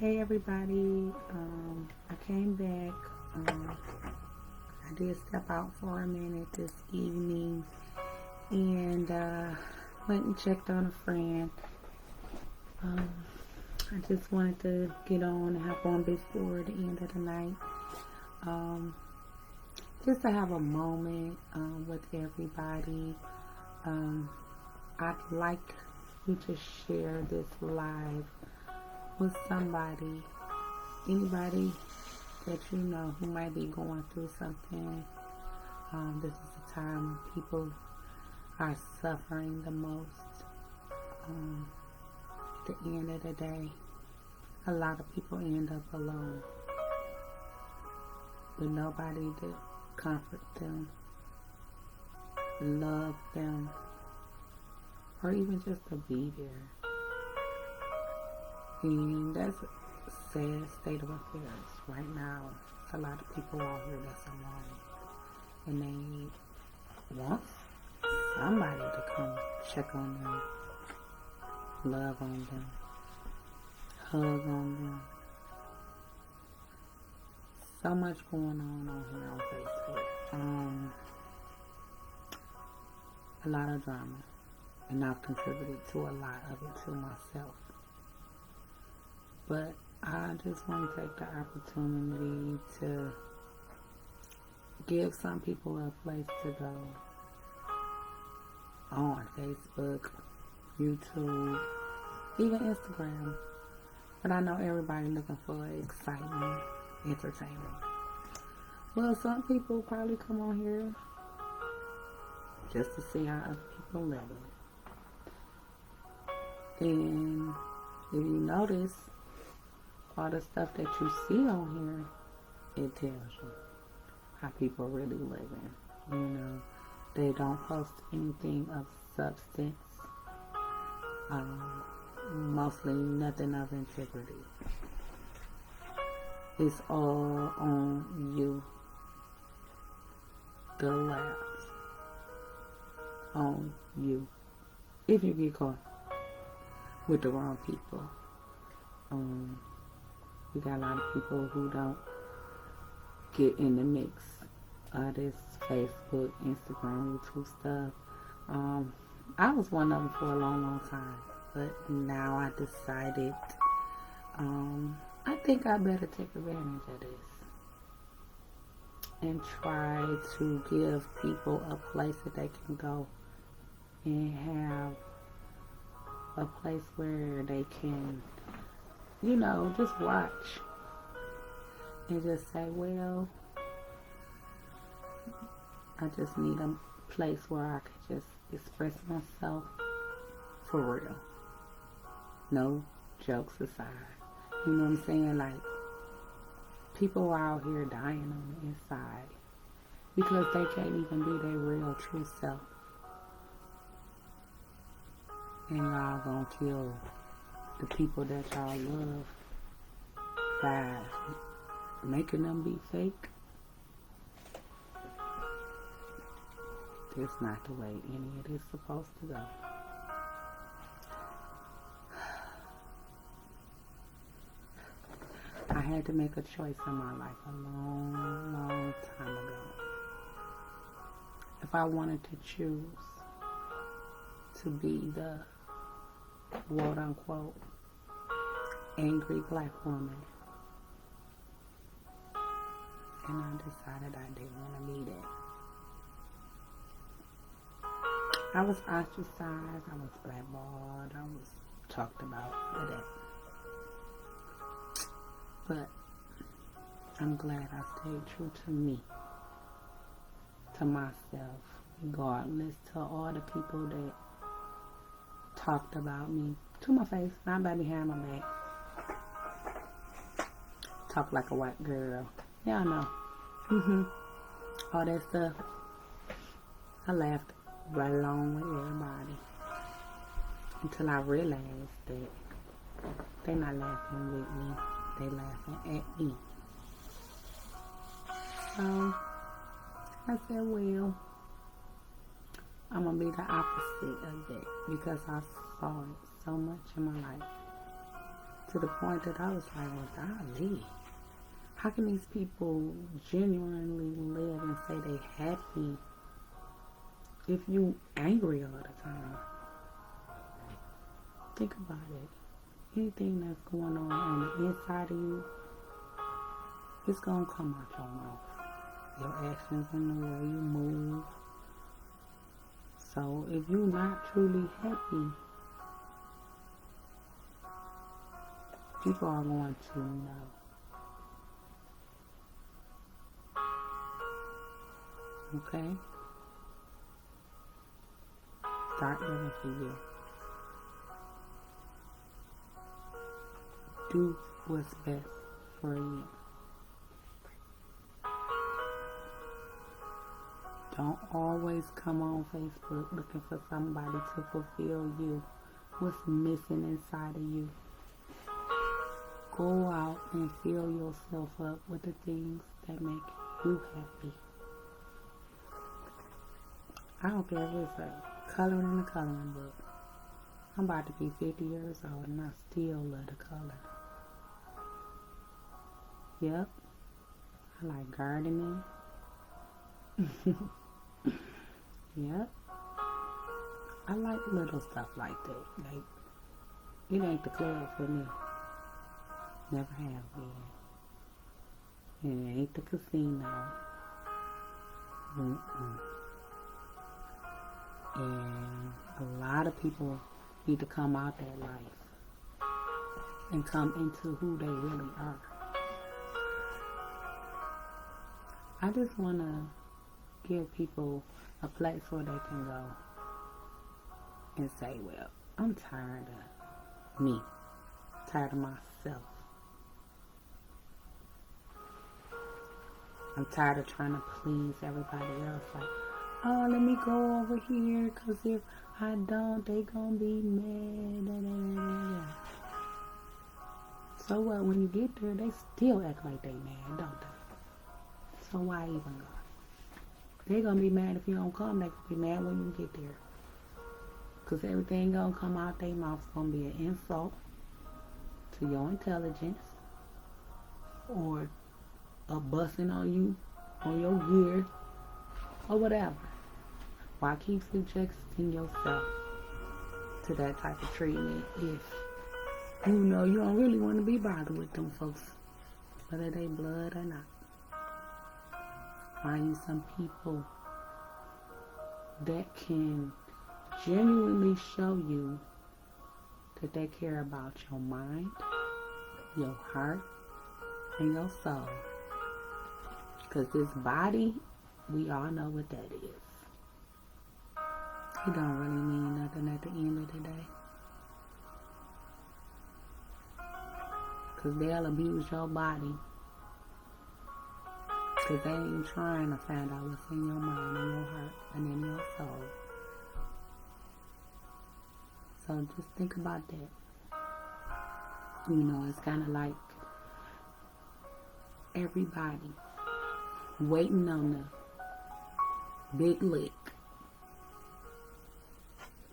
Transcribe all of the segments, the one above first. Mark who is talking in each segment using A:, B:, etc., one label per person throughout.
A: Hey everybody, I came back. I did step out for a minute this evening and went and checked on a friend. I just wanted to get on and hop on before the end of the night. Just to have a moment with everybody. I'd like you to share this live with somebody, anybody that you know who might be going through something. This is the time when people are suffering the most. At the end of the day, a lot of people end up alone with nobody to comfort them, love them, or even just to be there. And that's a sad state of affairs right now. There's a lot of people out here that's alone, and they want somebody to come check on them, love on them, hug on them. So much going on here on Facebook. A lot of drama, and I've contributed to a lot of it to myself. But I just want to take the opportunity to give some people a place to go on Facebook, YouTube, even Instagram. But I know everybody looking for excitement, entertainment. Well, some people probably come on here just to see how other people live. And if you notice, all the stuff that you see on here, it tells you how people really living. You know, they don't post anything of substance. Mostly nothing of integrity. It's all on you. The laughs on you. If you get caught with the wrong people. We got a lot of people who don't get in the mix of this Facebook, Instagram, YouTube stuff. I was one of them for a long time, but now I decided I think I better take advantage of this and try to give people a place that they can go and have a place where they can, you know, just watch and just say, well, I just need a place where I could just express myself for real. No jokes aside. You know what I'm saying? Like, people are out here dying on the inside because they can't even be their real true self. And y'all gonna kill the people that y'all love by making them be fake. That's not the way any of this is supposed to go. I had to make a choice in my life a long time ago. If I wanted to choose to be the quote unquote angry black woman, and I decided I didn't want to be that. I was ostracized, I was blackballed, I was talked about for that. But I'm glad I stayed true to me, to myself, regardless to all the people that talked about me to my face, not by behind my back. Talk like a white girl. Y'all know. All that stuff. I laughed right along with everybody until I realized that they're not laughing with me. They laughing at me. So I said, well, I'm going to be the opposite of that because I saw it so much in my life to the point that I was like, well, golly, how can these people genuinely live and say they happy if you angry all the time? Think about it. Anything that's going on the inside of you, it's gonna come out your mouth. Your actions and the way you move. So if you're not truly happy, people are going to know. Okay? Start living for you. Do what's best for you. Don't always come on Facebook looking for somebody to fulfill you. What's missing inside of you? Go out and fill yourself up with the things that make you happy. I don't care if it's a coloring in a coloring book. I'm about to be 50 years old and I still love to color. Yep. I like gardening. Yep. I like little stuff like that. Like, it ain't the club for me. Never have been. It ain't the casino. And a lot of people need to come out that life and come into who they really are. I just want to give people a place where they can go and say, well, I'm tired of me, tired of myself. I'm tired of trying to please everybody else. Like, oh, let me go over here, because if I don't, they gonna be mad. So what, when you get there, they still act like they mad, don't they? So why even go? They gonna be mad if you don't come. They gonna be mad when you get there. Because everything gonna come out their mouth is gonna be an insult to your intelligence, or a busting on you, on your gear, or whatever. Why keep subjecting yourself to that type of treatment if you know you don't really want to be bothered with them folks, whether they blood or not? Find you some people that can genuinely show you that they care about your mind, your heart, and your soul. Because this body, we all know what that is. It don't really mean nothing at the end of the day. Because they'll abuse your body. Because they ain't trying to find out what's in your mind and your heart and in your soul. So just think about that. You know, it's kind of like everybody waiting on the big lick.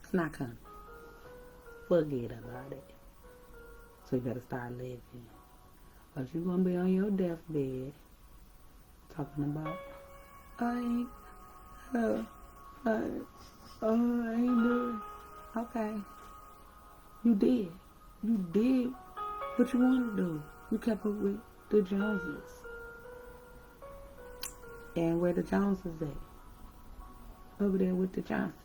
A: It's not coming. Forget about it. So you better start living. Or you're going to be on your deathbed talking about, I ain't doing. Okay. You did. You did what you wanted to do. You kept up with the Joneses. And where the Joneses at? Over there with the Johnsons.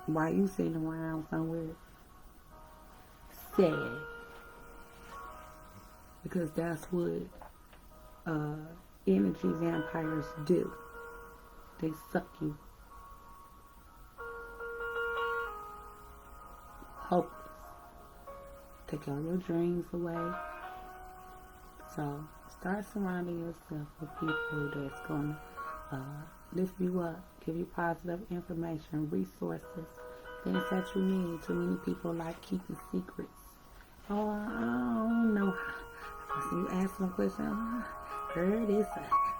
A: Why you sitting around somewhere sad? Because that's what energy vampires do. They suck you. Hopeless. Take all your dreams away. So start surrounding yourself with people that's going to lift you up, give you positive information, resources, things that you need. Too many people like keeping secrets. Oh, I don't know. So you ask them questions. Girl,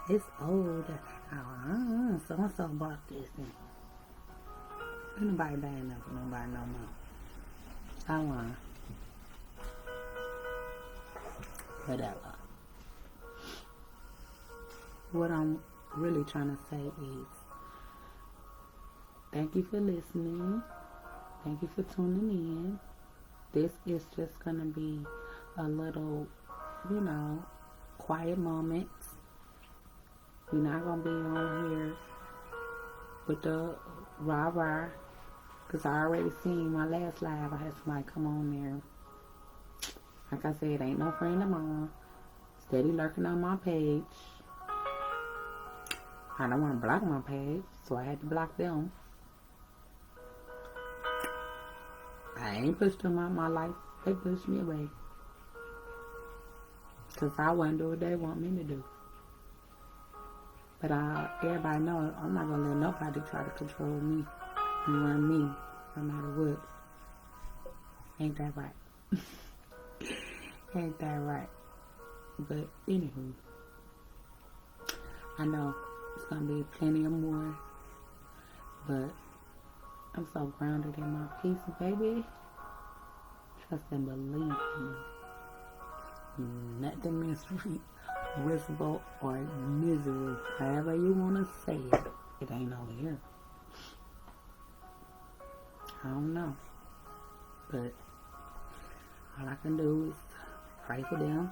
A: it's old. So-and-so bought this. And nobody buying nothing for nobody no more. I want. whatever. What I'm really trying to say is thank you for listening. Thank you for tuning in. This is just going to be a little, quiet moments. We're not going to be on here with the rah-rah. Because I already seen my last live. I had somebody come on there. Like I said, ain't no friend of mine. Steady lurking on my page. I don't want to block my page, so I had to block them. I ain't pushed them out my life. They pushed me away. Because I wouldn't do what they want me to do. But everybody knows I'm not going to let nobody try to control me and run me, no matter what. Ain't that right? Ain't that right? But anywho, I know it's going to be plenty of more. But I'm so grounded in my peace, baby. Trust and believe in me. Nothing miserable or misery, however you want to say it. It ain't over here. I don't know. But all I can do is pray for them.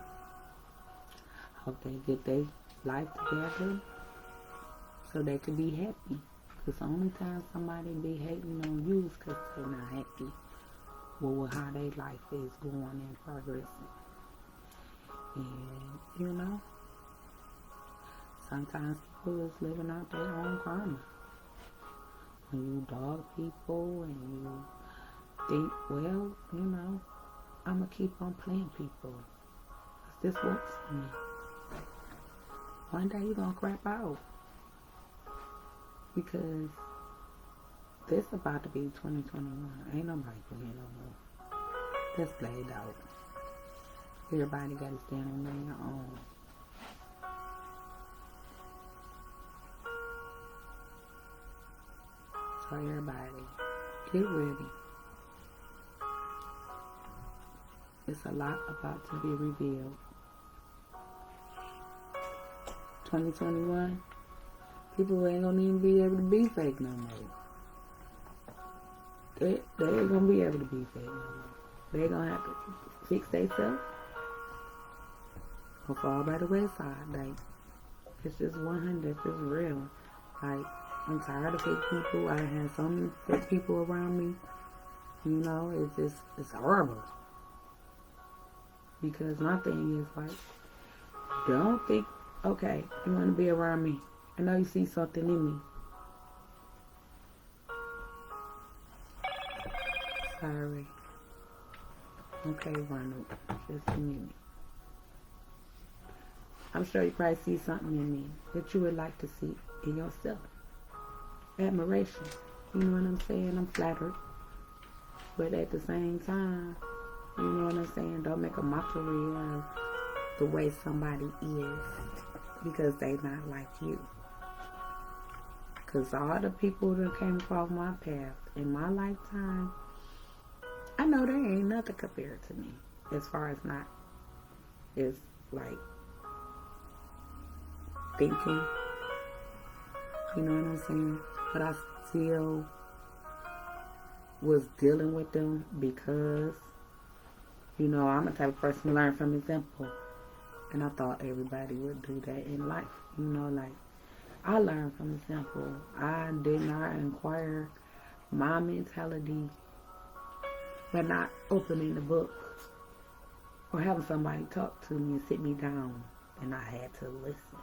A: Hope they get their life together so they can be happy. Because the only time somebody be hating on you is because they're not happy with how their life is going and progressing. And, sometimes people is living out their own karma. When you dog people and you think, well, I'm going to keep on playing people. Because this works for me. One day you're going to crap out. Because this about to be 2021. Ain't nobody playing no more. Let's play it out. Everybody got to stand on their own. So everybody, get ready. It's a lot about to be revealed. 2021, people ain't gonna even be able to be fake no more. They ain't gonna be able to be fake no more. They gonna have to fix themselves or fall by the wayside. Like, it's just 100. It's just real. Like, I'm tired of fake people. I had so many fake people around me. It's horrible. Because my thing is like, don't think, okay, you want to be around me. I know you see something in me. Sorry. Okay, Ronald. Just a minute. I'm sure you probably see something in me that you would like to see in yourself. Admiration. You know what I'm saying? I'm flattered. But at the same time, you know what I'm saying? Don't make a mockery of the way somebody is because they not like you. Because all the people that came across my path in my lifetime, I know they ain't nothing compared to me. As far as not, it's like thinking. You know what I'm saying? But I still was dealing with them because, I'm a type of person to learn from example. And I thought everybody would do that in life. I learned from example. I did not inquire my mentality by not opening the book or having somebody talk to me and sit me down. And I had to listen.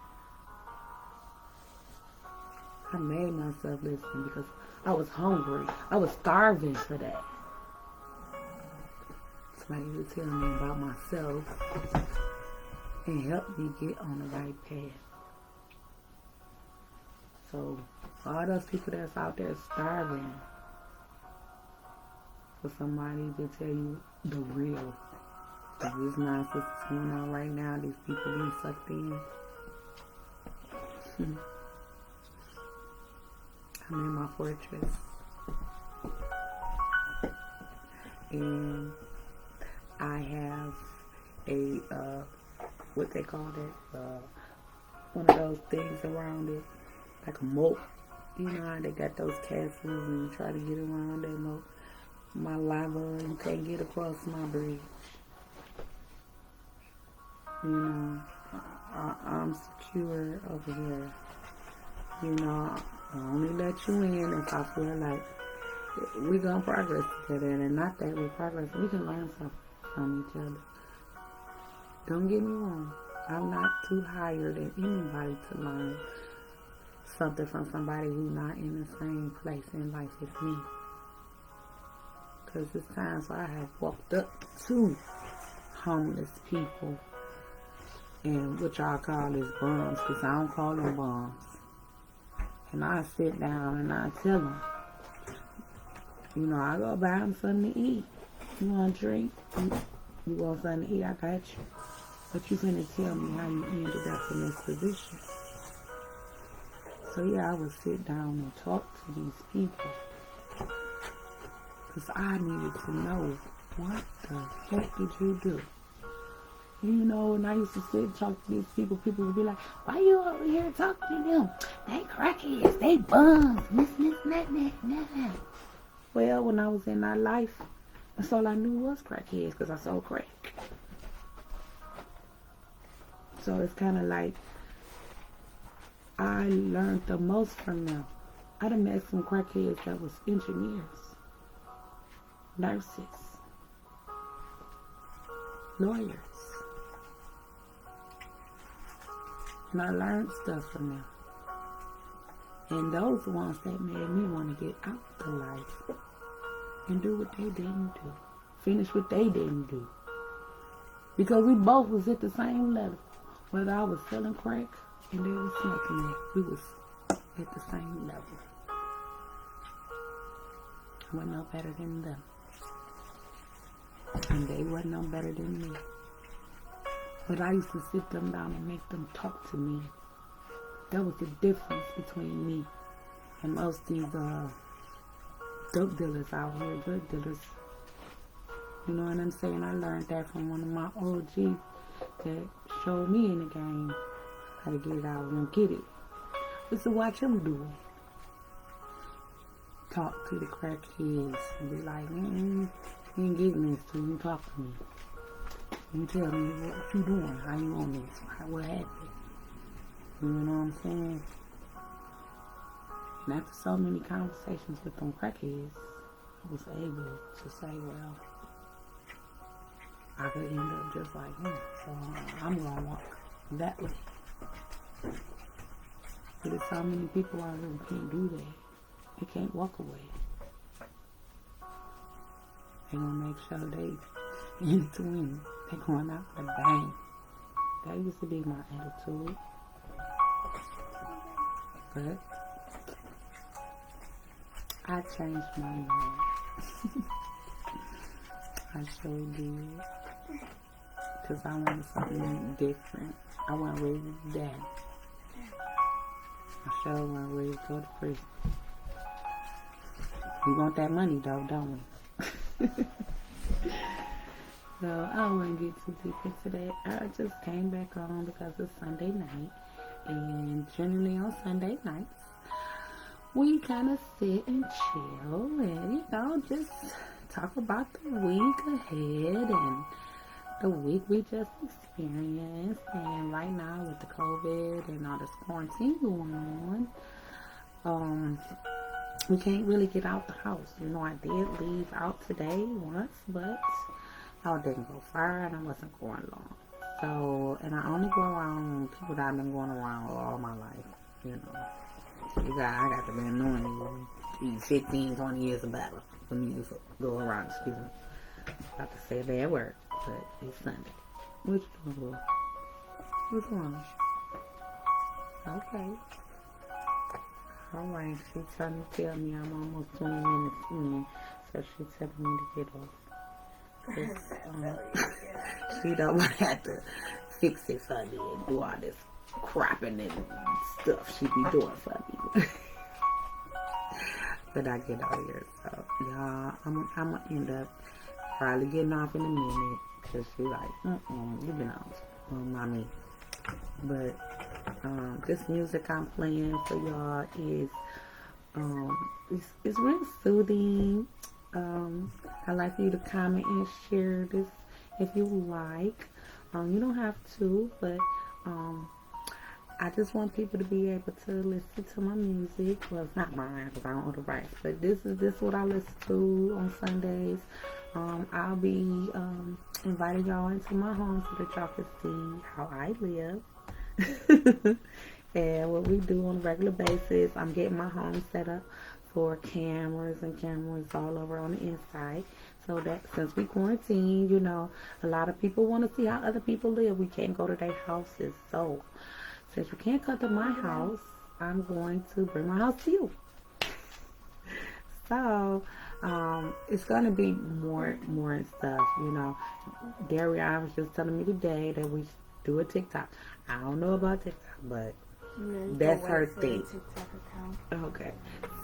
A: I made myself listen because I was hungry. I was starving for that. Somebody would tell me about myself and help me get on the right path. So, all those people that's out there starving for somebody to tell you the real. This nonsense that's going on right now, these people being sucked in. I'm in my fortress. And I have a what they call that, one of those things around it, like a moat. You know how they got those castles and you try to get around that moat. My lava, you can't get across my bridge. You know, I'm secure over here. You know, I only let you in if I feel like we gonna progress together, and not that we progress, we can learn something from each other. Don't get me wrong, I'm not too higher than anybody to learn something from somebody who's not in the same place in life as me. Because there's times where I have walked up to homeless people, and what y'all call is bums, because I don't call them bums. And I sit down and I tell them, you know, I go buy them something to eat. You want a drink? You want something to eat? I got you. But you finna tell me how you ended up in this position. So yeah, I would sit down and talk to these people. Because I needed to know, what the heck did you do? You know, and I used to sit and talk to these people. People would be like, why you over here talking to them? They crackheads, they bums, this, that. Well, when I was in that life, that's all I knew was crackheads, because I sold crack. So it's kind of like, I learned the most from them. I done met some crackheads that was engineers, nurses, lawyers. And I learned stuff from them. And those ones that made me want to get out the life and do what they didn't do. Finish what they didn't do. Because we both was at the same level. Whether I was selling crack and they was smoking it, we was at the same level. I wasn't no better than them. And they wasn't no better than me. But I used to sit them down and make them talk to me. That was the difference between me and most of these drug dealers out here, drug dealers. You know what I'm saying? I learned that from one of my OGs that showed me in the game how to get it out and get it. Just to watch him do it. Talk to the crackheads and be like, you ain't getting this till you talk to me. You tell me what you doing, how you on this, what happened. You know what I'm saying? And after so many conversations with them crackheads, I was able to say, well, I could end up just like him. So I'm going to walk that way. But there's so many people out here who can't do that. They can't walk away. They going to make sure they in to win. They going out with a bang. That used to be my attitude. But I changed my mind. I sure did. Because I wanted something different. I wasn't ready to die. I sure wasn't ready to go to prison. We want that money though, don't we? So I don't want to get too deep into that. I just came back on because it's Sunday night. And generally on Sunday nights, we kind of sit and chill and, you know, just talk about the week ahead and the week we just experienced. And right now with the COVID and all this quarantine going on, we can't really get out the house. You know, I did leave out today once, but I didn't go far and I wasn't going long. So, and I only go around people that I've been going around all my life, you know. I got to be knowing you 15, 20 years of battle for me to go around, excuse me. About to say a bad word, but it's Sunday. What you doing, bro? What's wrong? Okay. Alright, she's trying to tell me I'm almost 20 minutes in, so she's telling me to get off. She don't want to have to fix it for me and do all this cropping and stuff she be doing for me. But I get out here, so y'all, I'm gonna end up probably getting off in a minute because she like, you've been on mommy. But this music I'm playing for y'all is it's real soothing. I'd like for you to comment and share this if you like. You don't have to, but I just want people to be able to listen to my music. Well, it's not mine because I don't own the rights, but this is what I listen to on Sundays. I'll be inviting y'all into my home so that y'all can see how I live and what we do on a regular basis. I'm getting my home set up for cameras all over on the inside, so that since we quarantine, you know, a lot of people want to see how other people live. We can't go to their houses, so since you can't come to my house, I'm going to bring my house to you. So it's gonna be more and stuff, you know. Darian was just telling me today that we should do a TikTok. I don't know about TikTok, but that's her thing. Okay,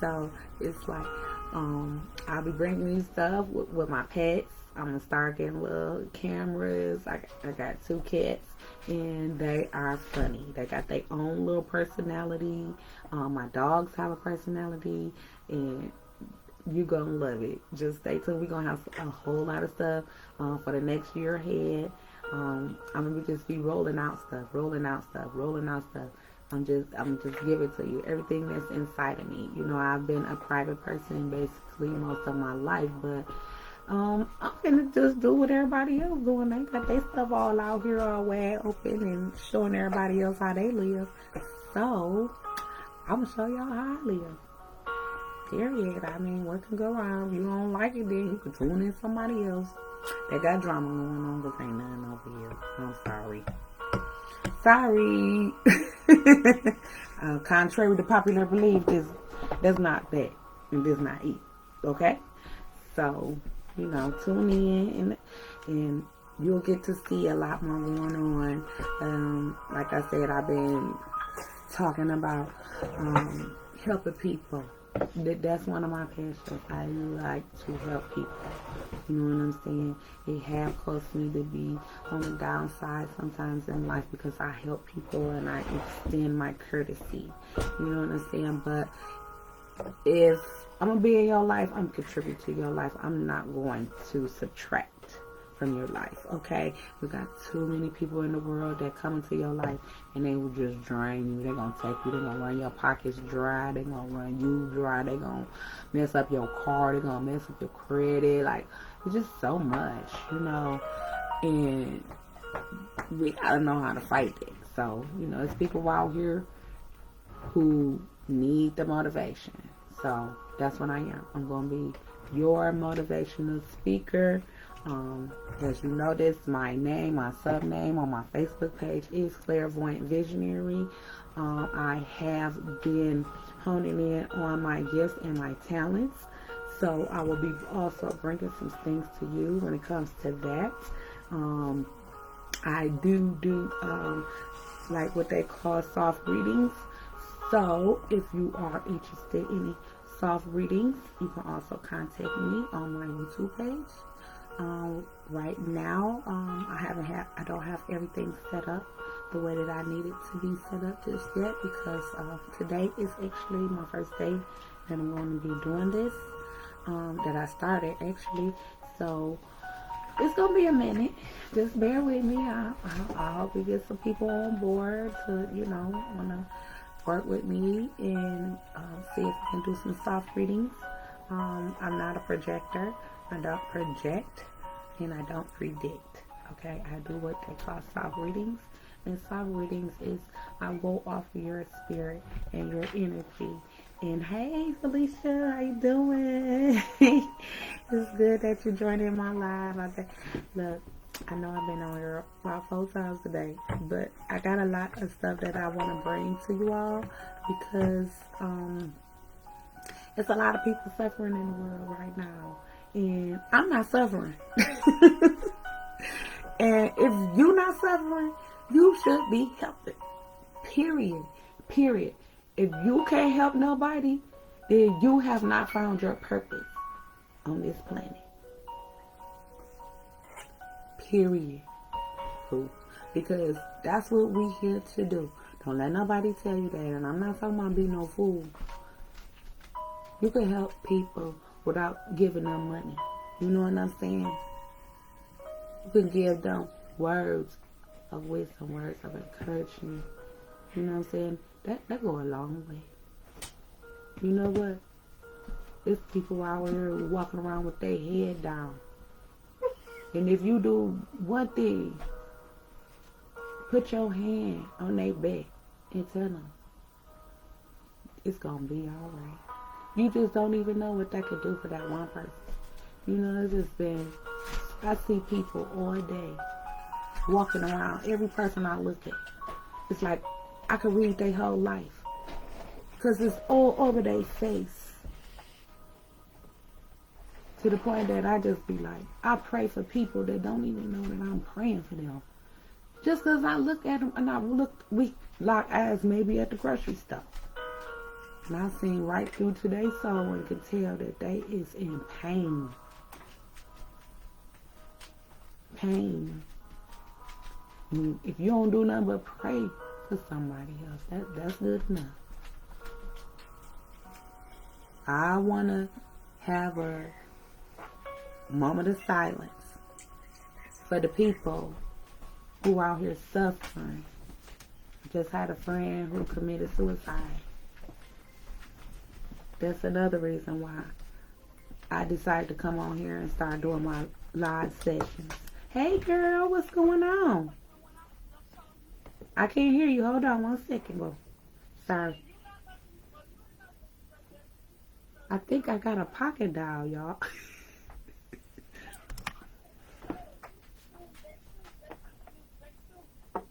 A: so it's like I'll be bringing you stuff with my pets. I'm gonna start getting little cameras. I got 2 cats, and they are funny. They got their own little personality. My dogs have a personality, and you gonna love it. Just stay tuned. We're gonna have a whole lot of stuff for the next year ahead. I'm gonna just be rolling out stuff. I'm just giving to you everything that's inside of me. You know, I've been a private person basically most of my life, but I'm gonna just do what everybody else doing. They got their stuff all out here all wide open and showing everybody else how they live. So I'm gonna show y'all how I live. Period. I mean, what can go wrong? If you don't like it, then you can tune in somebody else. They got drama going on, but ain't nothing over here. I'm sorry. Contrary to popular belief, there's not that, and there's not eat. Okay, so you know, tune in and you'll get to see a lot more going on. Like I said, I've been talking about helping people. That's one of my passions. I like to help people. You know what I'm saying? It have caused me to be on the downside sometimes in life because I help people and I extend my courtesy. You know what I'm saying? But if I'm going to be in your life, I'm contributing to your life. I'm not going to subtract from your life, okay? We got too many people in the world that come into your life and they will just drain you. They're going to take you. They're going to run your pockets dry. They're going to run you dry. They're going to mess up your car. They're going to mess up your credit. Like, it's just so much, you know? And we got to know how to fight it. So, you know, it's people out here who need the motivation. So, that's what I am. I'm going to be your motivational speaker. As you notice, my name, my sub-name on my Facebook page is Clairvoyant Visionary. I have been honing in on my gifts and my talents. So I will be also bringing some things to you when it comes to that. I do like what they call soft readings. So if you are interested in soft readings, you can also contact me on my YouTube page. Right now, I don't have everything set up the way that I need it to be set up just yet because today is actually my first day that I'm going to be doing this, that I started actually. So it's going to be a minute. Just bear with me. I hope we get some people on board to, you know, want to work with me and see if we can do some soft readings. I'm not a projector. I don't project and I don't predict. Okay, I do what they call soft readings. And soft readings is I go off of your spirit and your energy. And hey, Felicia, how you doing? It's good that you joined in my live. Look, I know I've been on here about 4 times today, but I got a lot of stuff that I want to bring to you all because there's a lot of people suffering in the world right now. And I'm not suffering. And if you're not suffering, you should be helping. Period. If you can't help nobody, then you have not found your purpose on this planet. Period. Cool. because that's what we here to do. Don't let nobody tell you that. And I'm not talking about being no fool. You can help people without giving them money. You know what I'm saying? You can give them words of wisdom, words of encouragement. You know what I'm saying? That go a long way. You know what? There's people out here walking around with their head down. And if you do one thing, put your hand on their back and tell them it's going to be all right. You just don't even know what that could do for that one person. You know, it's just been, I see people all day walking around. Every person I look at, it's like I could read their whole life. Because it's all over their face. To the point that I just be like, I pray for people that don't even know that I'm praying for them. Just because I look at them and I look weak like eyes maybe at the grocery store. And I seen right through to their soul and could tell that they is in pain. Pain. And if you don't do nothing but pray for somebody else, that's good enough. I want to have a moment of silence for the people who out here suffering. Just had a friend who committed suicide. That's another reason why I decided to come on here and start doing my live sessions. Hey girl, what's going on? I can't hear you. Hold on 1 second, bro. Sorry. I think I got a pocket dial, y'all.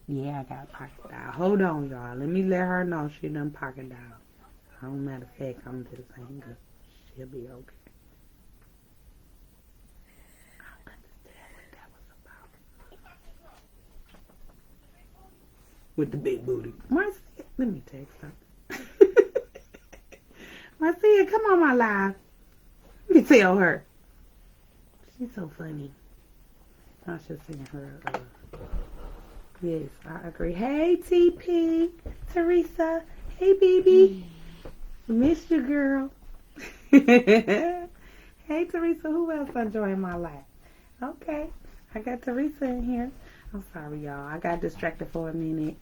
A: Yeah, I got a pocket dial. Hold on, y'all. Let me let her know she done pocket dial. Don't matter of fact, I'm just saying good. She'll be okay. I don't understand what that was about. With the big booty. Marcia, let me text her. Marcia, come on my live. Let me tell her. She's so funny. I should send her. Yes, I agree. Hey, TP, Teresa. Hey, BB. Miss you, girl. Hey, Teresa. Who else enjoying my life? Okay, I got Teresa in here. I'm sorry, y'all. I got distracted for a minute.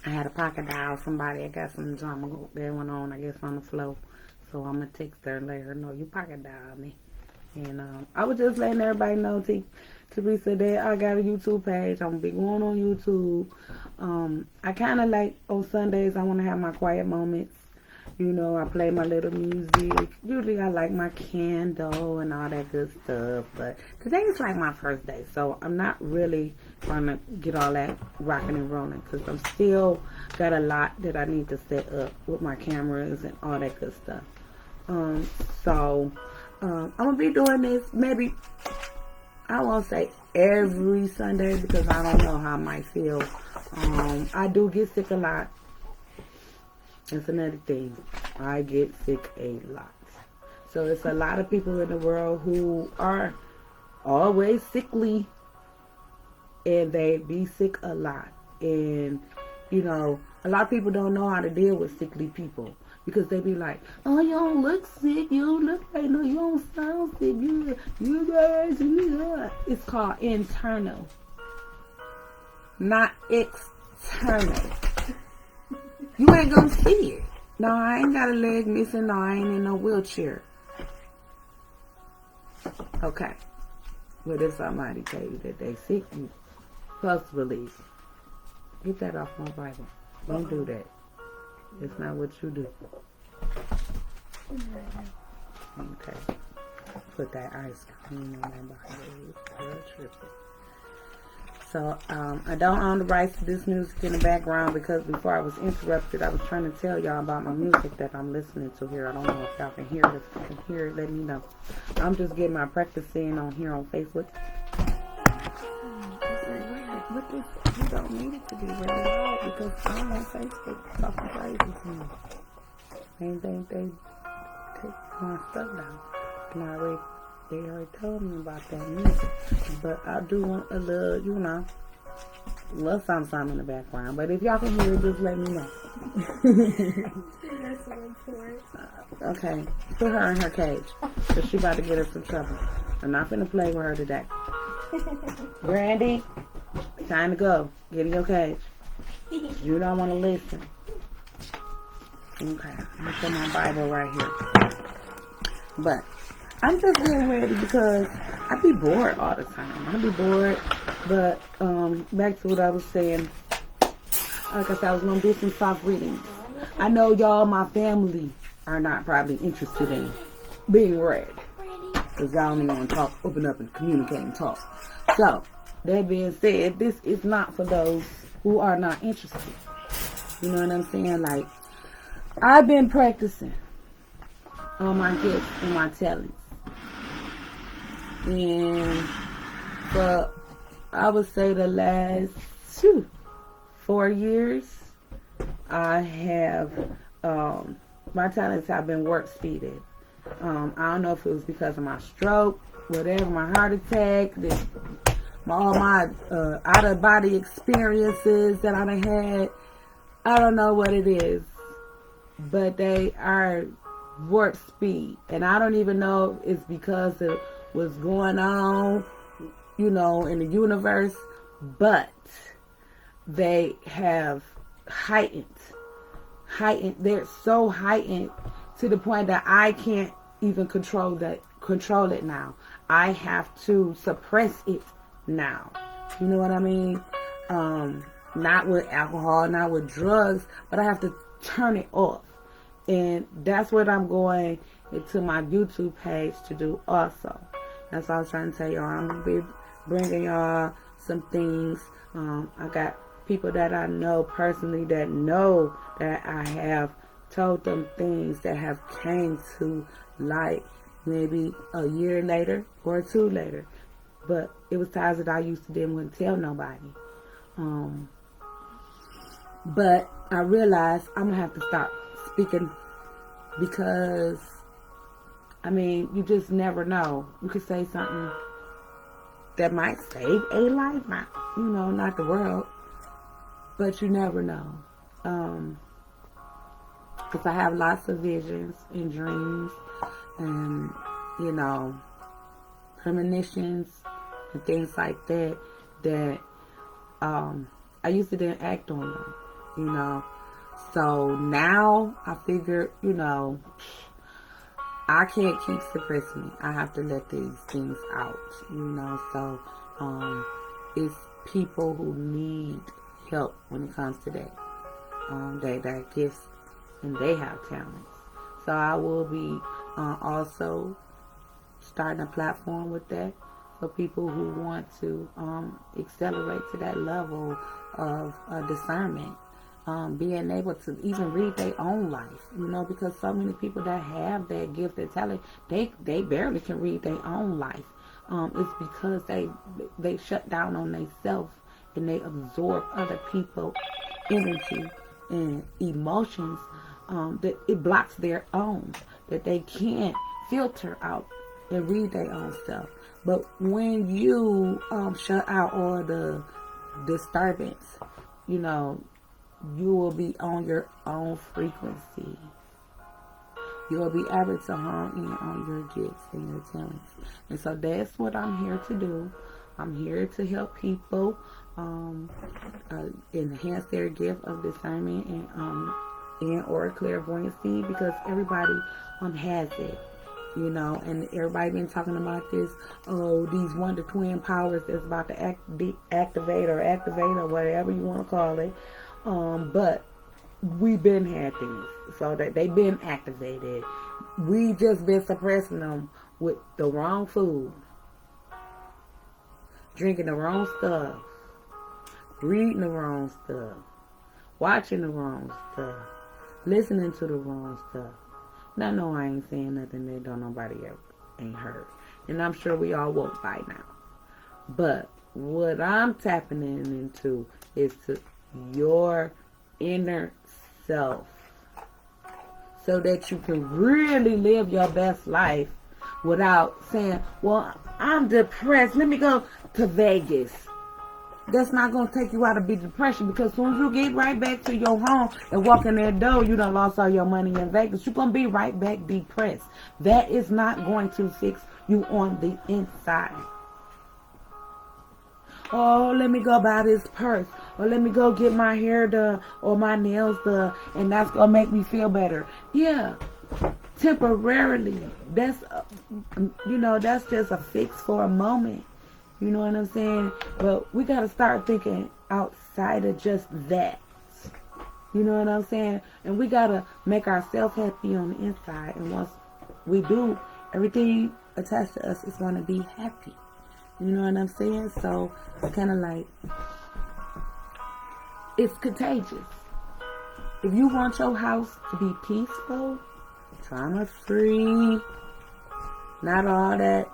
A: I had a pocket dial. Somebody, I got some drama that went on, I guess, on the floor. So I'm going to text her and let her know you pocket dial me. And I was just letting everybody know, Teresa, that I got a YouTube page. I'm going to be going on YouTube. I kind of like, on Sundays, I want to have my quiet moments. You know, I play my little music. Usually I like my candle and all that good stuff. But today is like my first day. So I'm not really trying to get all that rocking and rolling. Because I'm still got a lot that I need to set up with my cameras and all that good stuff. I'm going to be doing this maybe, I won't say every Sunday because I don't know how I might feel. I do get sick a lot. That's another thing. I get sick a lot. So it's a lot of people in the world who are always sickly and they be sick a lot. And, you know, a lot of people don't know how to deal with sickly people because they be like, oh, you don't look sick. You don't look like, no, you don't sound sick. You guys, it's called internal, not external. You ain't gonna see it. No, I ain't got a leg missing. No, I ain't in no wheelchair. Okay. But if somebody tell you that they sick, you supposed to believe. Get that off my Bible. Don't do that. It's not what you do. Okay. Put that ice cream on my body. Tripping. So, I don't own the rights to this music in the background because before I was interrupted, I was trying to tell y'all about my music that I'm listening to here. I don't know if y'all can hear it. If you can hear it, let me know. I'm just getting my practice in on here on Facebook. What this? You don't need it to be really loud because I'm on Facebook talking crazy to me. They think they take my stuff down. They already told me about that music. But I do want a little, you know, little something in the background. But if y'all can hear it, just let me know. Okay, put her in her cage, because she about to get us in trouble. I'm not finna play with her today. Brandy, time to go. Get in your cage. You don't want to listen. Okay, I'm gonna put my Bible right here. But I'm just getting ready because I be bored all the time. I be bored. But back to what I was saying. Like I said, I was gonna do some soft readings. I know y'all, my family, are not probably interested in being read, because y'all don't even want to talk, open up and communicate and talk. So, that being said, this is not for those who are not interested. You know what I'm saying? Like, I've been practicing on my gifts and my talents. And for, I would say the last 4 years, I have, my talents have been work speeded. I don't know if it was because of my stroke, whatever, my heart attack, all my out of body experiences that I done had. I don't know what it is, but they are warp speed, and I don't even know if it's because of what's going on, you know, in the universe, but they have heightened. They're so heightened to the point that I can't even control it now. I have to suppress it now. You know what I mean? Not with alcohol, not with drugs, but I have to turn it off. And that's what I'm going into my YouTube page to do also. That's what I was trying to tell y'all. I'm going to be bringing y'all some things. I got people that I know personally that know that I have told them things that have came to light maybe a year later or 2 later. But it was times that I used to didn't want to tell nobody. But I realized I'm going to have to stop speaking, because, I mean, you just never know. You could say something that might save a life, not the world, but you never know. Because I have lots of visions and dreams and, premonitions and things like that I used to didn't act on them, So now I figure, I can't keep suppressing it. I have to let these things out, So it's people who need help when it comes to that. They got gifts and they have talents. So I will be also starting a platform with that for people who want to accelerate to that level of discernment. Being able to even read their own life, because so many people that have that gift and talent, they barely can read their own life. It's because they shut down on themselves and they absorb other people's energy and emotions, that it blocks their own, that they can't filter out and read their own stuff. But when you shut out all the disturbance, you will be on your own frequency. You will be able to hone in on your gifts and your talents. And so that's what I'm here to do. I'm here to help people enhance their gift of discernment and or clairvoyancy, because everybody has it. And everybody been talking about this, these wonder twin powers that's about to activate or whatever you want to call it. But we've been had things, so that they've been activated. We just been suppressing them with the wrong food, drinking the wrong stuff, reading the wrong stuff, watching the wrong stuff, listening to the wrong stuff. Now, no, I ain't saying nothing that don't nobody ever ain't heard. And I'm sure we all woke by now. But what I'm tapping into is to your inner self, so that you can really live your best life without saying, well, I'm depressed, let me go to Vegas. that's not going to take you out of big depression, because as soon as you get right back to your home and walk in that door, you done lost all your money in Vegas. You're going to be right back depressed. That is not going to fix you on the inside. Oh, let me go buy this purse, or let me go get my hair done or my nails done, and that's going to make me feel better. Yeah, temporarily. That's, that's just a fix for a moment. You know what I'm saying? But we got to start thinking outside of just that. You know what I'm saying? And we got to make ourselves happy on the inside. And once we do, everything attached to us is going to be happy. You know what I'm saying? So it's kind of like, it's contagious. If you want your house to be peaceful, trauma-free, not all that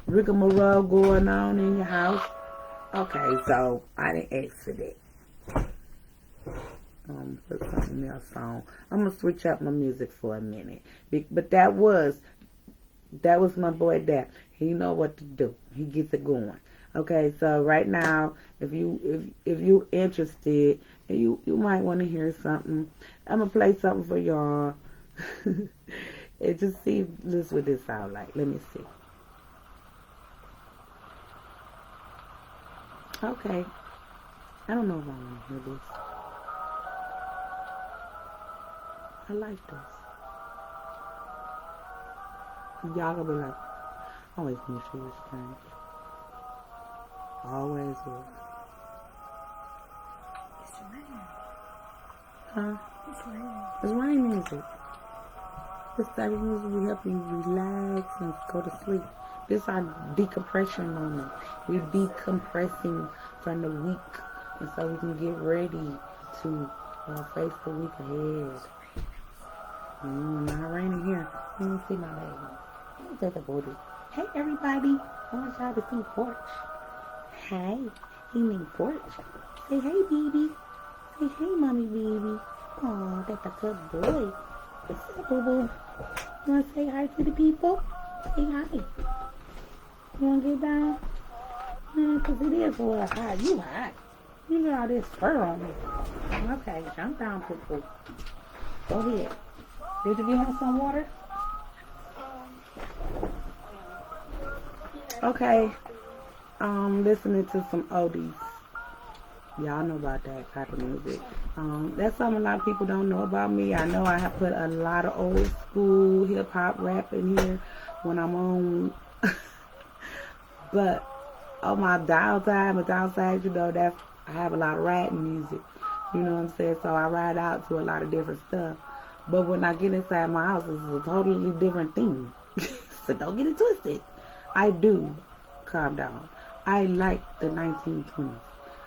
A: rigmarole going on in your house. Okay, so I didn't ask for that. Put something else on. I'm gonna switch up my music for a minute. But that was my boy Dap. He know what to do. He gets it going. Okay, so right now, if you interested, and you might want to hear something, I'm gonna play something for y'all. And just see this what this sound like. Let me see. Okay. I don't know if I want to hear this. I like this. Y'all gonna be like, always make sure it's strange. Always will.
B: It's raining.
A: Huh?
B: It's raining.
A: It's rain music. This type of music will help you relax and go to sleep. This is our decompression moment. We're decompressing from the week, and so we can get ready to face the week ahead. Not raining here. Let me see my baby. Let me take a booty. Hey everybody, I want y'all to see Porch. Hi, he named Porch. Say hey, baby. Say hey, mommy, baby. Oh, that's a good boy. What's up, boo boo? You want to say hi to the people? Say hi. You want to get down? Because it is a little hot. You hot. You got all this fur on me. Okay, jump down, poo poo. Go ahead. Did you give him some water? Okay. Listening to some oldies. Y'all know about that type of music. That's something a lot of people don't know about me. I know I have put a lot of old school hip hop rap in here when I'm on. But on my downtime, that's I have a lot of riding music. You know what I'm saying? So I ride out to a lot of different stuff. But when I get inside my house, it's a totally different thing. So don't get it twisted. I do calm down. I like the 1920s.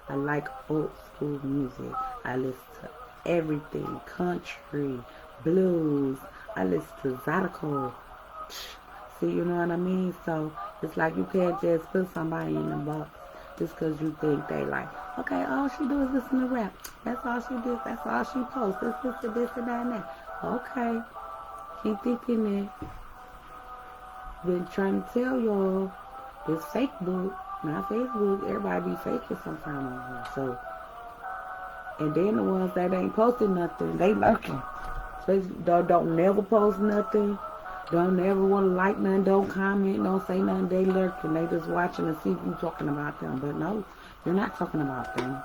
A: I like old school music. I listen to everything. Country, blues. I listen to Zydeco. See, you know what I mean? So it's like you can't just put somebody in the box just because you think they like, okay, all she do is listen to rap. That's all she does. That's all she posts. This and that and that. Okay. Keep thinking that. Been trying to tell y'all this fake book, not Facebook. Everybody be faking sometime on here. So, and then the ones that ain't posting nothing, they lurking. So don't never post nothing. Don't never want to like nothing. Don't comment. Don't say nothing. They lurking. They just watching to see if you talking about them. But no, you're not talking about them.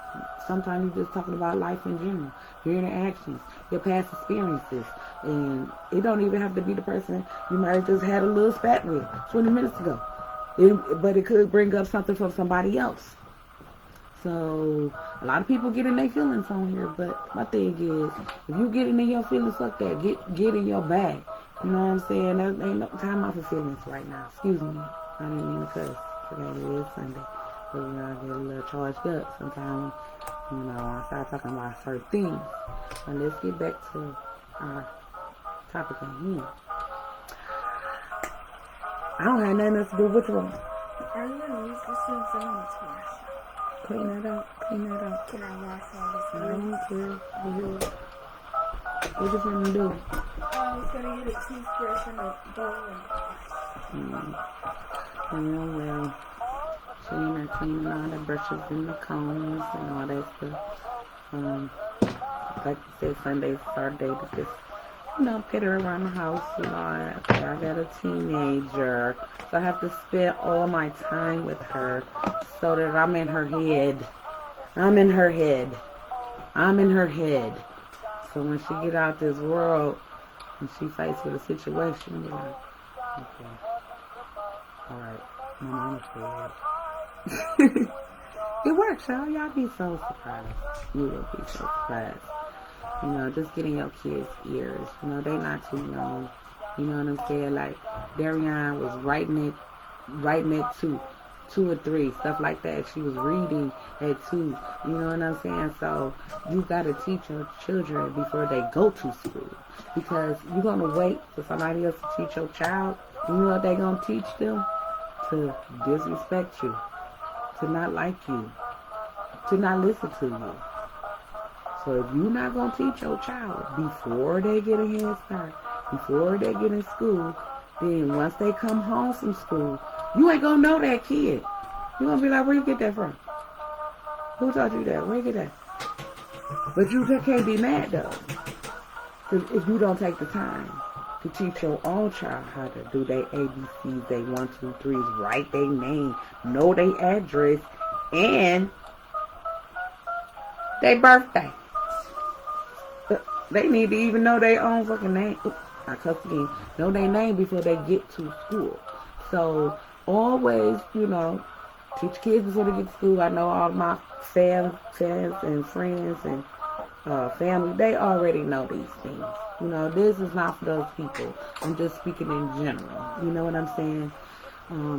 A: Sometimes you're just talking about life in general. Your interactions, your past experiences. And it don't even have to be the person you might have just had a little spat with 20 minutes ago. But it could bring up something from somebody else. So, a lot of people get in their feelings on here. But my thing is, if you get in your feelings, fuck that. Get in your bag. You know what I'm saying? There ain't no time out for feelings right now. Excuse me. I didn't mean to cuss. Okay, it is Sunday. But, I get a little charged up sometimes. I start talking about certain things. But let's get back to our topic at hand. I don't have nothing else to do. What's wrong?
B: Are you going to use this thing for me to wash?
A: Clean that out.
B: Can I wash all this?
A: I don't care. What you finna do?
B: I was going to get a toothbrush and a bowl and wash.
A: Well, She in there cleaning all the brushes and the combs and all that stuff. Like you said, Sunday's our day to just, pit her around the house. I got a teenager, so I have to spend all my time with her so that I'm in her head. I'm in her head. So when she get out this world and she faced with a situation, be like, okay, all right, my mama's dead. It works, y'all. Y'all be so surprised. You will be so surprised. Just getting your kids' ears. They not too young. You know what I'm saying? Like, Darian was writing at 2 or 3, stuff like that. She was reading at 2. You know what I'm saying? So, you got to teach your children before they go to school. Because you're going to wait for somebody else to teach your child. You know what they're going to teach them? To disrespect you. To not like you. To not listen to you. So if you're not going to teach your child before they get a head start, before they get in school, then once they come home from school, you ain't going to know that kid. You're going to be like, where you get that from? Who taught you that? Where you get that? But you just can't be mad, though. Because if you don't take the time to teach your own child how to do their ABCs, they 1, 2, 3s, write their name, know their address, and their birthday. They need to even know their own fucking name. I cuss again. Know their name before they get to school. So, always, teach kids before they get to school. I know all my fans and friends and family, they already know these things. This is not for those people. I'm just speaking in general. You know what I'm saying?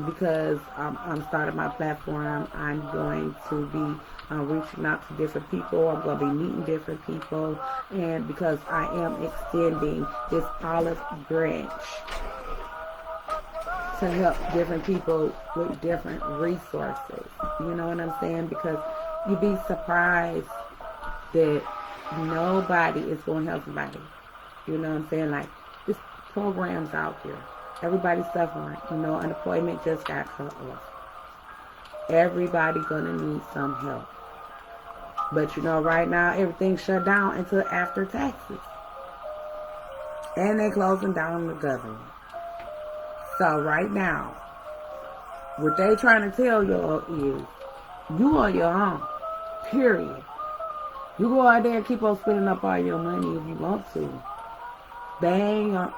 A: Because I'm starting my platform, I'm going to be reaching out to different people. I'm going to be meeting different people. And because I am extending this olive branch to help different people with different resources. You know what I'm saying? Because you'd be surprised that nobody is going to help somebody. You know what I'm saying? Like, this program's out there. Everybody's suffering. Unemployment just got cut off. Everybody gonna need some help. But right now, everything's shut down until after taxes. And they're closing down the government. So right now, what they trying to tell y'all is, you on your own. Period. You go out there and keep on spending up all your money if you want to. They ain't gonna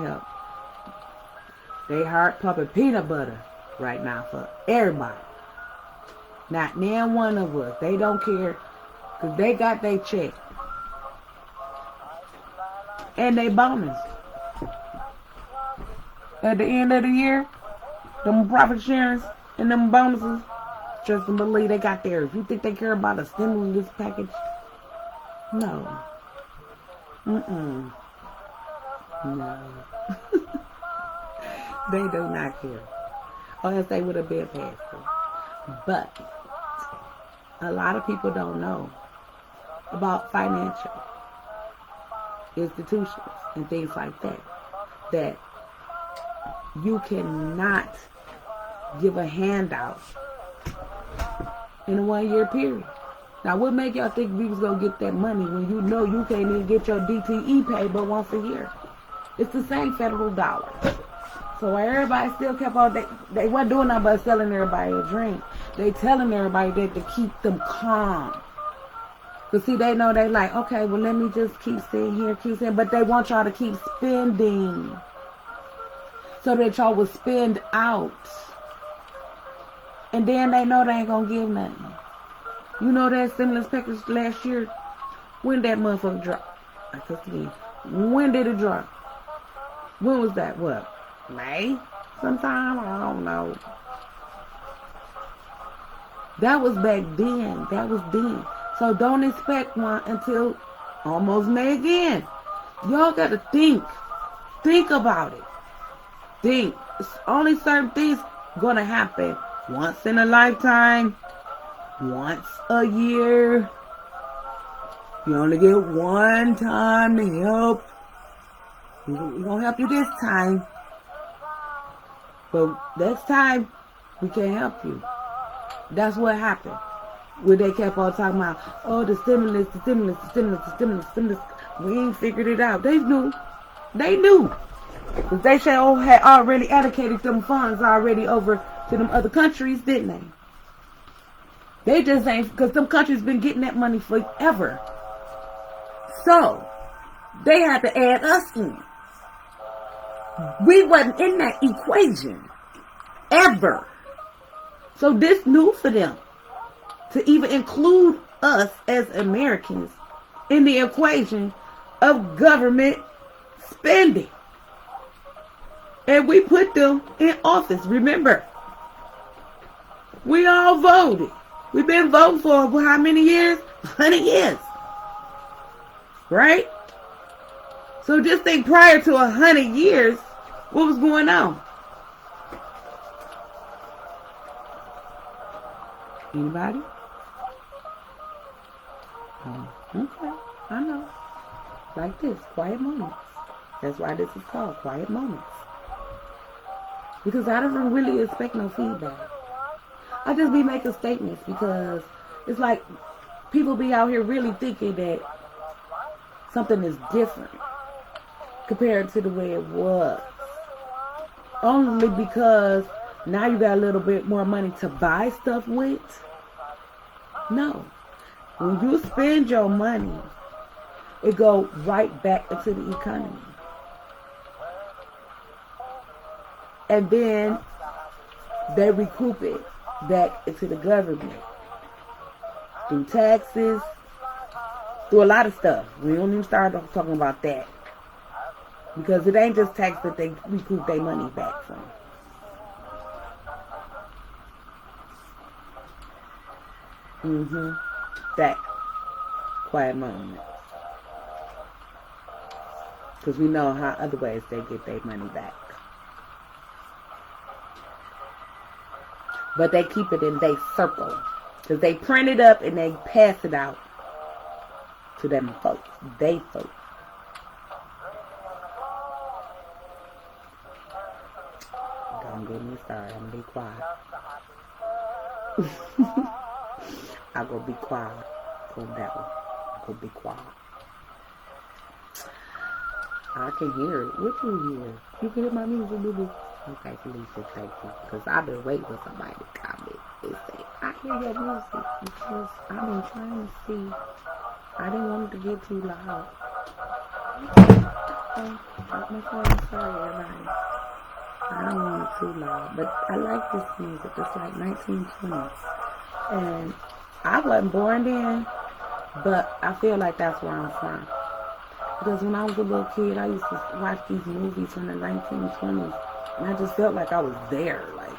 A: help. They heart pumping peanut butter right now for everybody. Not none one of us. They don't care because they got their check. And they bonus. At the end of the year, them profit shares and them bonuses, just to believe they got theirs. You think they care about a stimulus package? No. No. They do not care. Or else they would have been passed it. But a lot of people don't know about financial institutions and things like that. That you cannot give a handout in a 1-year period. Now, what make y'all think we was going to get that money when you know you can't even get your DTE paid but once a year? It's the same federal dollars. So everybody still kept on, they wasn't doing nothing but selling everybody a drink. They telling everybody that to keep them calm. Because see, they know they like, okay, well, let me just keep sitting here, but they want y'all to keep spending. So that y'all will spend out. And then they know they ain't going to give nothing. You know that stimulus package last year? When that motherfucker drop? I cussed again. When did it drop? When was that? What? May? Sometime? I don't know. That was back then. That was then. So don't expect one until almost May again. Y'all got to think. Think about it. Think. It's only certain things gonna happen once in a lifetime. Once a year. You only get one time to help. We're gonna help you this time. But next time, we can't help you. That's what happened. Where they kept on talking about, oh, the stimulus, the stimulus, the stimulus, the stimulus, the stimulus. We ain't figured it out. They knew. They knew. But they said, oh, had already allocated them funds already over to them other countries, didn't they? They just ain't, because them countries been getting that money forever. So, they had to add us in. We wasn't in that equation. Ever. So this new for them. To even include us as Americans in the equation of government spending. And we put them in office. Remember, we all voted. We've been voting for how many years? 100 years. Right? So just think prior to 100 years, what was going on? Anybody? Oh, okay. I know. Like this, quiet moments. That's why this is called quiet moments. Because I don't really expect no feedback. I just be making statements because it's like people be out here really thinking that something is different compared to the way it was. Only because now you got a little bit more money to buy stuff with. No. When you spend your money, it goes right back into the economy. And then they recoup it back into the government. Through taxes, through a lot of stuff. We don't even start talking about that. Because it ain't just tax that they recoup their money back from. That quiet moment. Because we know how other ways they get their money back. But they keep it in their circle. Because they print it up and they pass it out to them folks. They folks. Don't get me started. I'm going to be quiet. I'm going to be quiet on that one. I'm going to be quiet. I can hear it. What you hear? You can hear my music, baby? Okay, Felicia, thank you. Because I've been waiting for somebody to comment and say, I hear your music. Because I've been trying to see. I didn't want it to get too loud. Oh, my phone. Sorry, everybody. I don't want it too loud. But I like this music. It's like 1920s. And I wasn't born then, but I feel like that's where I'm from. Because when I was a little kid, I used to watch these movies from the 1920s. And I just felt like I was there. Like,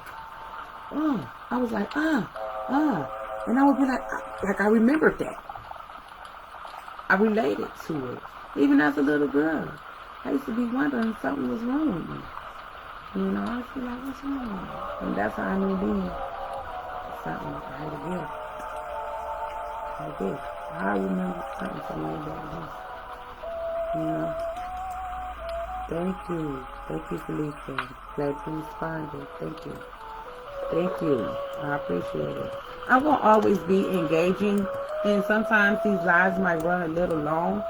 A: oh, I was like, And I would be like I remembered that. I related to it. Even as a little girl. I used to be wondering if something was wrong with me. You know, I feel like, what's wrong? And that's how I knew then. Something I had a gift. I remember something from way back then. You know. Thank you. Thank you, Felicia. Glad you responded. Thank you. Thank you. I appreciate it. I won't always be engaging, and sometimes these lives might run a little long,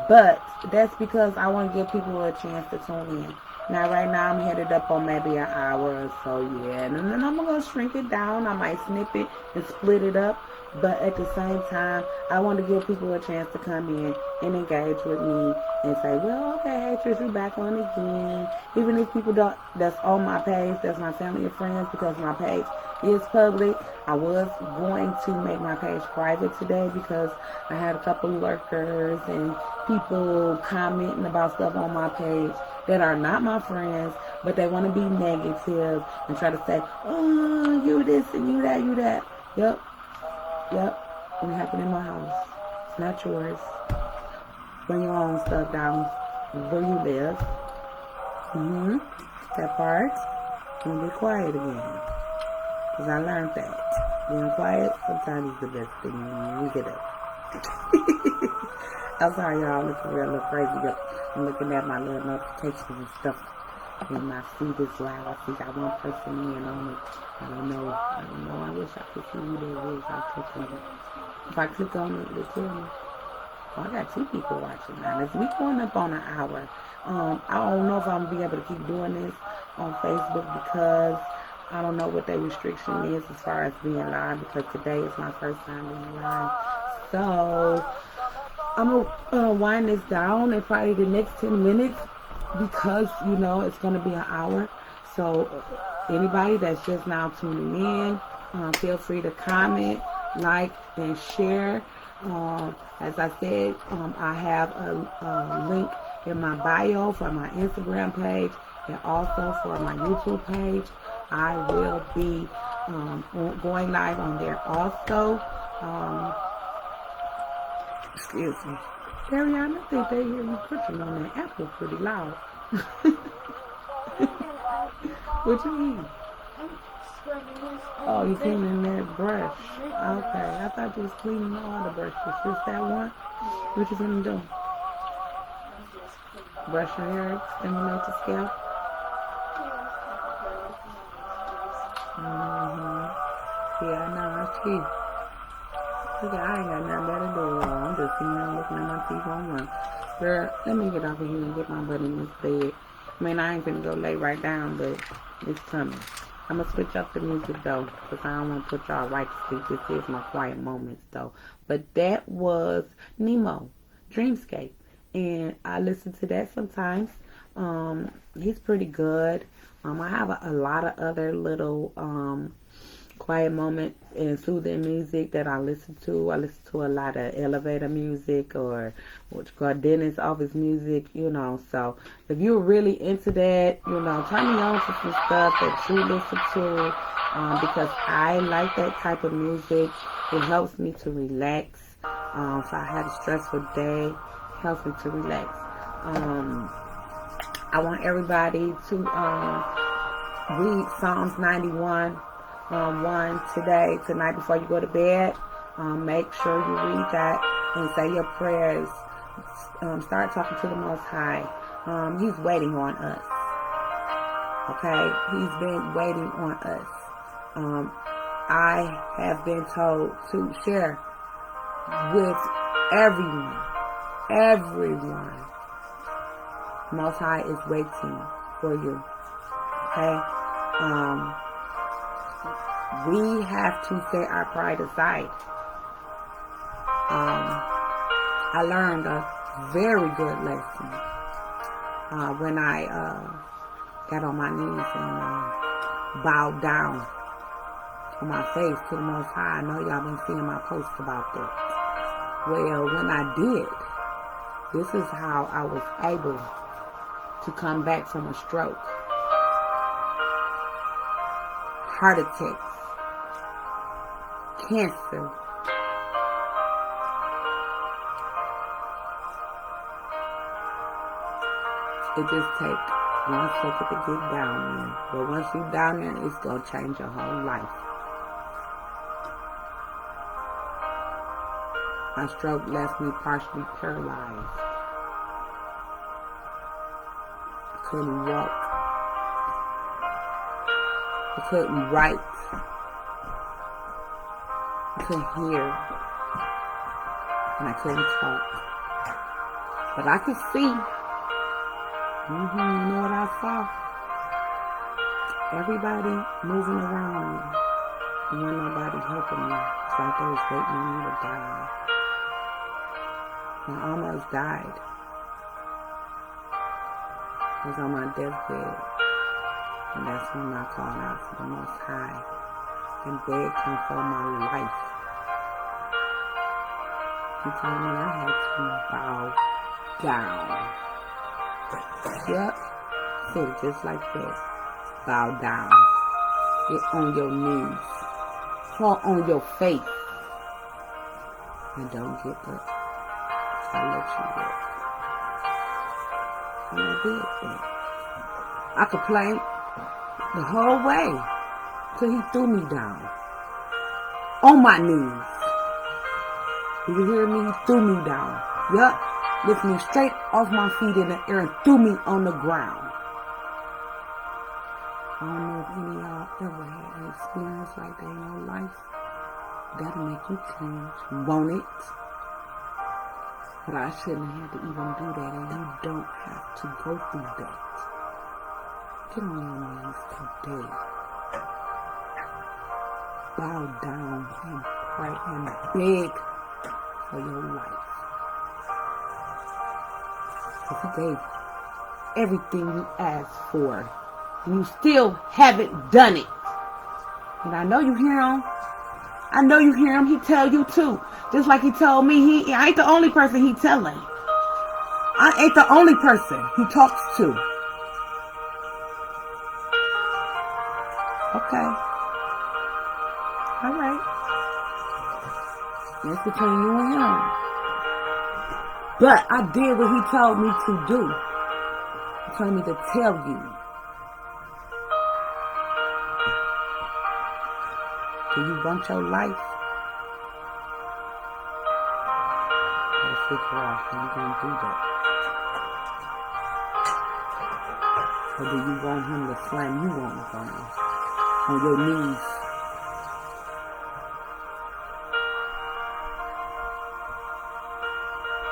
A: but that's because I want to give people a chance to tune in. Now, right now, I'm headed up on maybe an hour or so, yeah. And then I'm going to shrink it down. I might snip it and split it up. But at the same time, I want to give people a chance to come in and engage with me and say, well, okay, hey, Trish, we back on again. Even if people that's on my page, that's my family and friends, because my page is public. I was going to make my page private today because I had a couple lurkers and people commenting about stuff on my page that are not my friends, but they want to be negative and try to say, oh, you this and you that. Yep. It happened in my house. It's not yours. Bring your own stuff down where you live. That part. And be quiet again. Because I learned that. Being quiet sometimes is the best thing when you get up. I'm sorry, y'all. I'm looking real little crazy. I'm looking at my little notifications and stuff. And my feed is loud. I see got one person in on it. I don't know. I wish I could see who that is. I'll click on it. If I click on it, it'll tell me. Oh, I got 2 people watching now. We going up on an hour. I don't know if I'm going to be able to keep doing this on Facebook because I don't know what their restriction is as far as being live, because today is my first time being live. So I'm going to wind this down in probably the next 10 minutes because, it's going to be an hour. So anybody that's just now tuning in, feel free to comment, like, and share. As I said, I have a link in my bio for my Instagram page and also for my YouTube page. I will be going live on there also. Excuse me. Ariana, I think they hear you cooking on that apple pretty loud. What you mean? Oh, you cleaning that brush. Okay, I thought you was cleaning all the brushes. Just that one? What you gonna do? Brush your hair, stimulate the scalp? Yeah, I know, I see. Look, I ain't got nothing better to do. I'm just sitting there looking at my TV on. Girl, let me get off of here and get my butt in this bed. I mean, I ain't gonna go lay right down, but it's coming. I'm gonna switch up the music though, because I don't want to put y'all right to sleep. This is my quiet moments though. But that was Nemo, Dreamscape. And I listen to that sometimes. He's pretty good. I have a lot of other little quiet moments and soothing music that I listen to. I listen to a lot of elevator music or what's called dentist office music, So if you're really into that, turn me on to some stuff that you listen to because I like that type of music. It helps me to relax. If I had a stressful day, it helps me to relax. I want everybody to read Psalms 91. 1 tonight before you go to bed. Make sure you read that and say your prayers. Start talking to the Most High. He's waiting on us. Okay? He's been waiting on us. I have been told to share with everyone. Everyone. Most High is waiting for you. Okay? We have to set our pride aside. I learned a very good lesson when I got on my knees and bowed down on my face to the Most High. I know y'all been seeing my posts about that. Well, when I did, this is how I was able to come back from a stroke, heart attacks, cancer, it just takes 1 second to get down there. But once you down there, it's going to change your whole life. My stroke left me partially paralyzed. I couldn't walk. I couldn't write. I couldn't hear. And I couldn't talk. But I could see. You know what I saw? Everybody moving around me. And when nobody helping me. It's like they was waiting on me to die. I almost died. I was on my deathbed. And that's when I called out to the Most High and begged Him for my life. He told me I had to bow down. Yep. Say it just like that. Bow down. Get on your knees. Fall on your face. And don't get up. I'll let you up. And I did that. I complained the whole way till He threw me down. On my knees. You hear me? He threw me down. Yup. Lifted me straight off my feet in the air and threw me on the ground. experience like that in your life, that'll make you change. Want it? But I shouldn't have had to even do that, and you don't have to go through that. Get on your knees today. Bow down and pray and beg for your life. Because He gave everything you asked for, and you still haven't done it. And I know you hear Him. I know you hear Him. He tell you too. Just like He told me. I ain't the only person He telling. I ain't the only person He talks to. Okay. Alright. It's between you and Him. But I did what He told me to do. He told me to tell you. Do you want your life? Gotta figure out how I'm gonna do that. Or do you want Him to slam you on the ground? On your knees?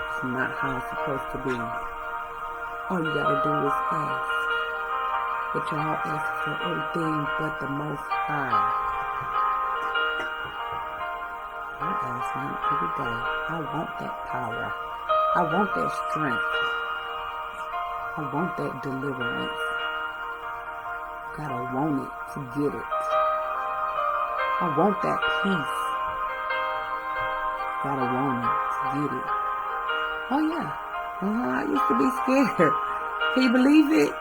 A: It's not how it's supposed to be. All you gotta do is ask. But y'all ask for everything but the Most High. I ask Him every day. I want that power. I want that strength. I want that deliverance. Gotta want it to get it. I want that peace. Gotta want it to get it. Oh yeah. I used to be scared. Can you believe it?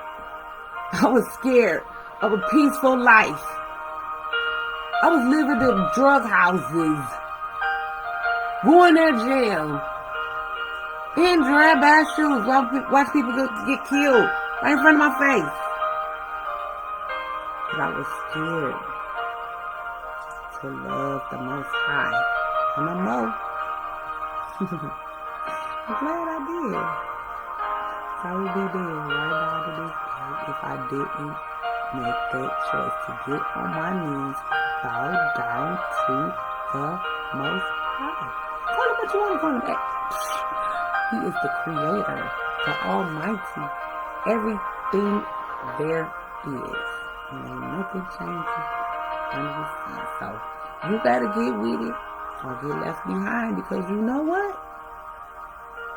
A: I was scared of a peaceful life. I was living in drug houses. Going to jail. In drab-ass shoes. Watch people get killed right in front of my face. But I was scared to love the Most High. And I know. I'm glad I did. I would be dead right now to this day if I didn't make that choice to get on my knees, bow down to the Most High. Call him what you want to call him. He is the Creator, the Almighty. Everything there is. And ain't nothing changing under the sun. So you gotta get with it or get left behind, because you know what?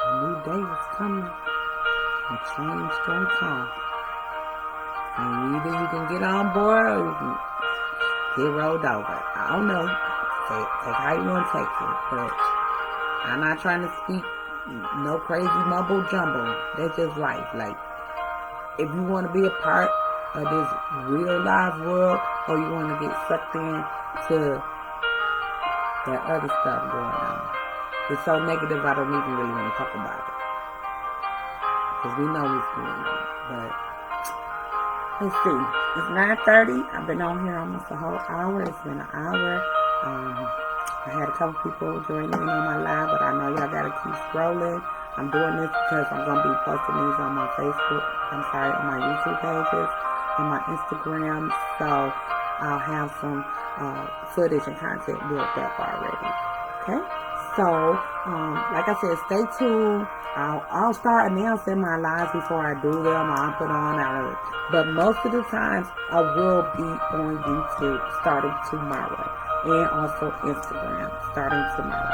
A: A new day is coming. And change gonna come. And either you can get on board or you can get rolled over. I don't know. Take how you want to take it. But I'm not trying to speak no crazy mumbo jumbo. That's just life. Like, if you want to be a part of this real life world, or you want to get sucked in to that other stuff going on. It's so negative I don't even really want to talk about it. Because we know what's going on. But let's see. It's 9:30. I've been on here almost a whole hour. It's been an hour. I had a couple people join in on my live, but I know y'all gotta keep scrolling. I'm doing this because I'm gonna be posting these on my Facebook. On my YouTube pages and my Instagram. So I'll have some footage and content built up already. Okay. So, like I said, stay tuned. I'll start announcing my lives before I do them. I'll put on early. But most of the times, I will be on YouTube starting tomorrow. And also Instagram starting tomorrow.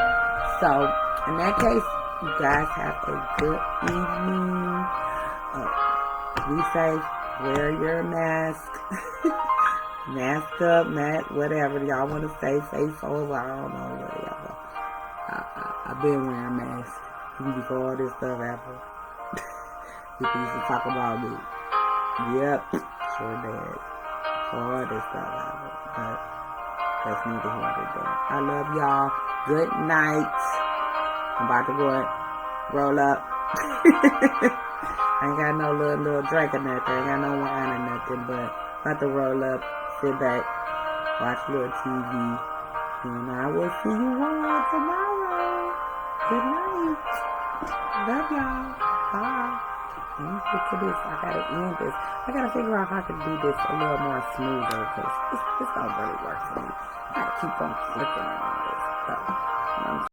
A: So, in that case, you guys have a good evening. Be safe. Wear your mask. Mask up, whatever y'all want to say over. I don't know, whatever. I've been wearing masks before all this stuff happened. People used to talk about me. Yep, sure did. Before all this stuff happened. But that's neither here nor there. I love y'all. Good night. I'm about to go and roll up. I ain't got no little drink or nothing. I ain't got no wine or nothing. But about to roll up, sit back, watch a little TV. And I will see you all tomorrow. Good night. Love y'all. Bye. Let me get to this. I gotta end this. I gotta figure out how to do this a little more smoother because this don't really work for me. I gotta keep on clicking on all this stuff.